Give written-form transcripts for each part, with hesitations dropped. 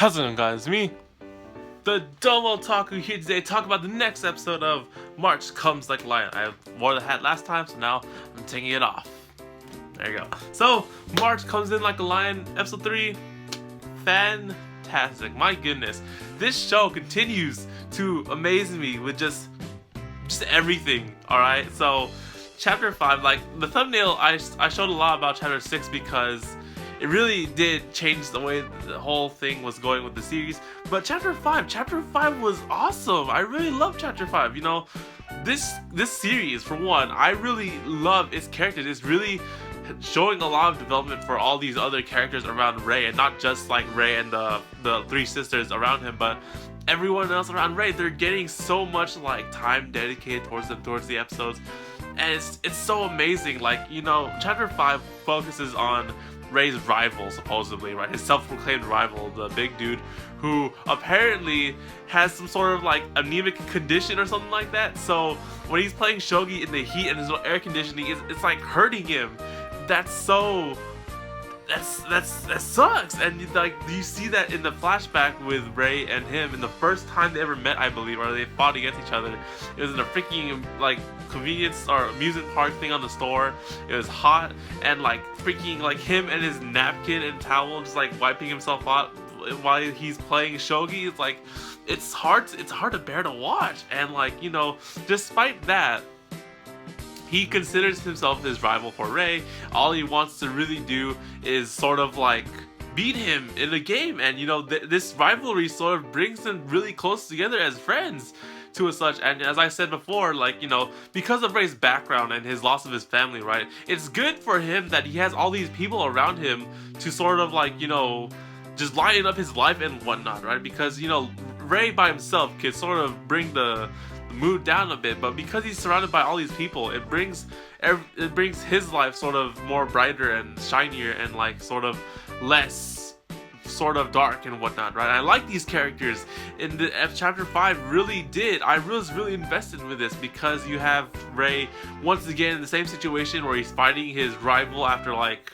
How's it going, guys? Me, the Domo Taku, here today to talk about the next episode of March Comes Like a Lion. I wore the hat last time, so now I'm taking it off. There you go. So, March Comes in Like a Lion, episode 3, fantastic. My goodness. This show continues to amaze me with just everything, alright? So, chapter 5, like, the thumbnail, I showed a lot about chapter 6 because it really did change the way the whole thing was going with the series. But chapter 5 was awesome. I really love chapter 5. You know, this series, for one, I really love its characters. It's really showing a lot of development for all these other characters around Rei, and not just like Rei and the three sisters around him, but everyone else around Rei. They're getting so much like time dedicated towards the episodes, and it's so amazing. Like, you know, chapter 5 focuses on Rei's rival, supposedly, right? His self-proclaimed rival, the big dude who apparently has some sort of like anemic condition or something like that. So when he's playing shogi in the heat and there's no air conditioning, it's like hurting him. That sucks. And like, you see that in the flashback with Rei and him in the first time they ever met, I believe, or they fought against each other. It was in a freaking like convenience or amusement park thing on the store. It was hot, and like freaking like him and his napkin and towel just like wiping himself out while he's playing shogi. It's like, it's hard to bear to watch. And like, you know, despite that, he considers himself his rival for Rei. All he wants to really do is sort of like beat him in a game, and you know, this rivalry sort of brings them really close together as friends to a such. And as I said before, like, you know, because of Rei's background and his loss of his family, right, it's good for him that he has all these people around him to sort of like, you know, just lighten up his life and whatnot, right? Because, you know, Rei by himself could sort of bring the mood down a bit, but because he's surrounded by all these people, it brings his life sort of more brighter and shinier and like sort of less sort of dark and whatnot, right? I like these characters in the chapter 5. I was really invested with this because you have Rei once again in the same situation where he's fighting his rival after like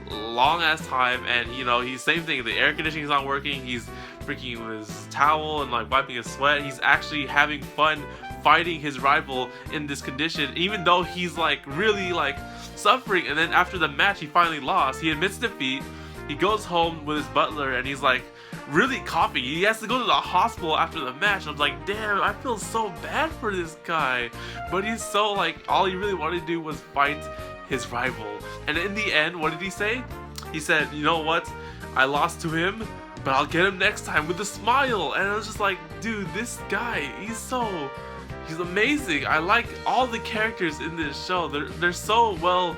long ass time, and you know, he's same thing, the air conditioning is not working, he's freaking with his towel and like wiping his sweat. He's actually having fun fighting his rival in this condition, even though he's like really like suffering. And then after the match, he finally lost, he admits defeat, he goes home with his butler, and he's like really coughing. He has to go to the hospital after the match. I'm like, damn, I feel so bad for this guy, but he's so like, all he really wanted to do was fight his rival. And in the end, what did he say? He said, you know what, I lost to him, but I'll get him next time, with a smile. And I was just like, dude, this guy, he's amazing. I like all the characters in this show. They're so well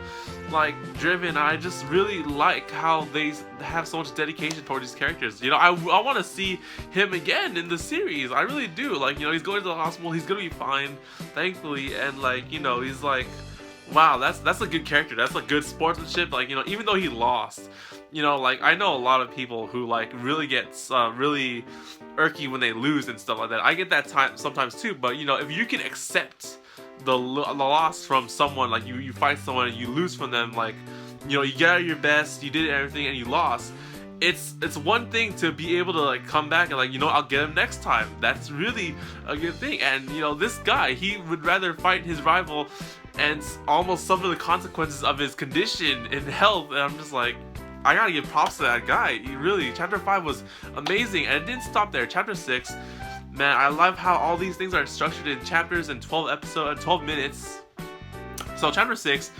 like driven. I just really like how they have so much dedication toward these characters. You know, I want to see him again in the series. I really do. Like, you know, he's going to the hospital, he's gonna be fine, thankfully. And like, you know, he's like, wow, that's a good character. That's a good sportsmanship. Like, you know, even though he lost, you know, like, I know a lot of people who like really gets really irky when they lose and stuff like that. I get that time sometimes too. But you know, if you can accept the loss from someone, like you fight someone and you lose from them, like, you know, you get out your best, you did everything and you lost. It's one thing to be able to like come back and like, you know, I'll get him next time. That's really a good thing. And you know, this guy, he would rather fight his rival and almost suffer the consequences of his condition and health. And I'm just like, I gotta give props to that guy. He really, chapter 5 was amazing, and it didn't stop there. Chapter 6, man, I love how all these things are structured in chapters and 12 minutes. So chapter 6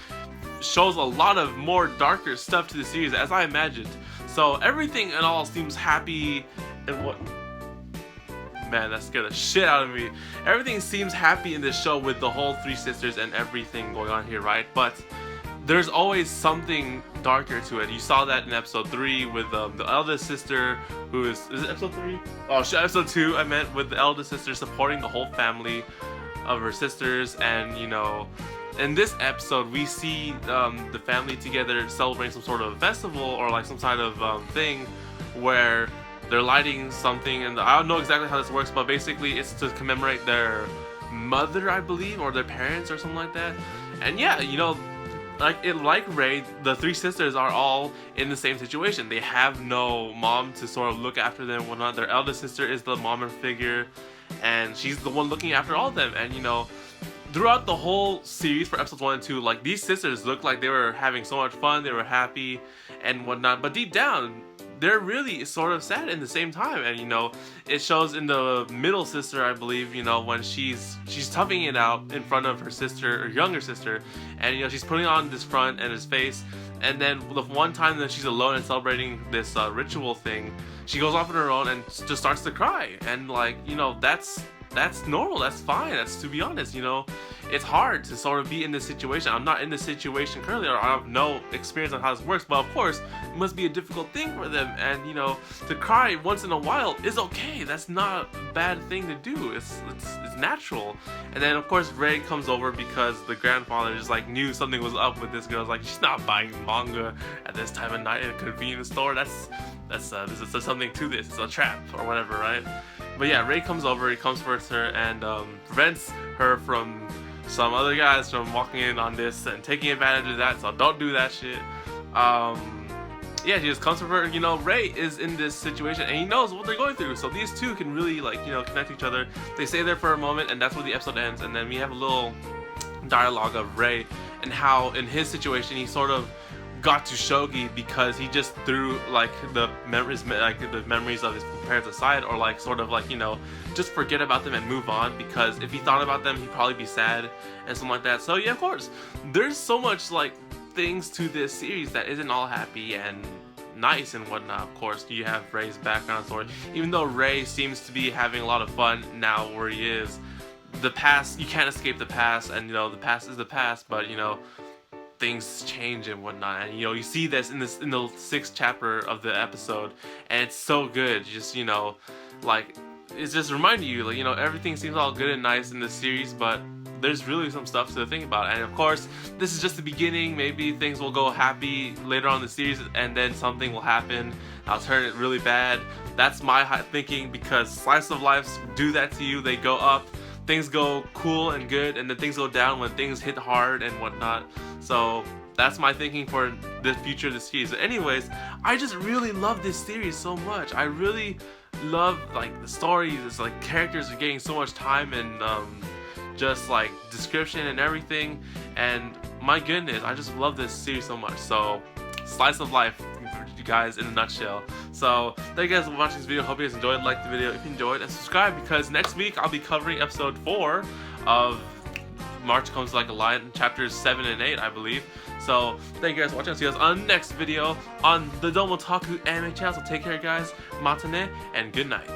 shows a lot of more darker stuff to the series, as I imagined. So everything and all seems happy, and what? Man, that scared the shit out of me. Everything seems happy in this show with the whole three sisters and everything going on here, right? But there's always something darker to it. You saw that in episode 3 with the eldest sister, who is it episode 3? Oh shit, episode 2 I meant, with the eldest sister supporting the whole family of her sisters. And you know, in this episode we see the family together celebrating some sort of festival or like some kind of thing where they're lighting something, and I don't know exactly how this works, but basically it's to commemorate their mother, I believe, or their parents or something like that. And yeah, you know, like Ray, the three sisters are all in the same situation. They have no mom to sort of look after them and whatnot. Their eldest sister is the mama figure, and she's the one looking after all of them. And you know, throughout the whole series for episodes 1 and 2, like these sisters looked like they were having so much fun, they were happy and whatnot, but deep down they're really sort of sad in the same time. And you know, it shows in the middle sister, I believe, you know, when she's toughing it out in front of her sister or younger sister, and you know, she's putting on this front and this face, and then the one time that she's alone and celebrating this ritual thing, she goes off on her own and just starts to cry. And like, you know, that's normal, that's fine. That's, to be honest, you know, it's hard to sort of be in this situation. I'm not in this situation currently, or I have no experience on how this works, but of course it must be a difficult thing for them. And you know, to cry once in a while is okay. That's not a bad thing to do. It's natural. And then of course Ray comes over because the grandfather just like knew something was up with this girl. Like, she's not buying manga at this time of night in a convenience store. There's something to this. It's a trap or whatever, right? But yeah, Ray comes over, he comforts her and prevents her from some other guys from walking in on this and taking advantage of that, so don't do that shit. Yeah, she just comforts her. You know, Ray is in this situation and he knows what they're going through, so these two can really, like, you know, connect each other. They stay there for a moment and that's where the episode ends, and then we have a little dialogue of Ray and how in his situation he sort of got to shogi because he just threw like the memories of his parents aside, or like sort of like, you know, just forget about them and move on, because if he thought about them he'd probably be sad and something like that. So yeah, of course there's so much like things to this series that isn't all happy and nice and whatnot. Of course you have Ray's background story, even though Ray seems to be having a lot of fun now where he is. The past, you can't escape the past, and you know, the past is the past, but you know, things change and whatnot. And you know, you see this in the 6th chapter of the episode, and it's so good. Just, you know, like, it's just reminding you, like, you know, everything seems all good and nice in this series, but there's really some stuff to think about. And of course this is just the beginning. Maybe things will go happy later on in the series, and then something will happen, I'll turn it really bad. That's my thinking, because slice of lives do that to you. They go up, things go cool and good, and then things go down when things hit hard and whatnot. So that's my thinking for the future of the series. But anyways, I just really love this series so much. I really love like the stories. It's like characters are getting so much time and just like description and everything. And my goodness, I just love this series so much. So slice of life for you guys in a nutshell. So thank you guys for watching this video. Hope you guys enjoyed. Like the video if you enjoyed, and subscribe, because next week I'll be covering episode 4 of March Comes Like a Lion, chapters 7 and 8, I believe. So thank you guys for watching. I'll see you guys on the next video on the Domotaku anime channel. So take care guys, matane, and good night.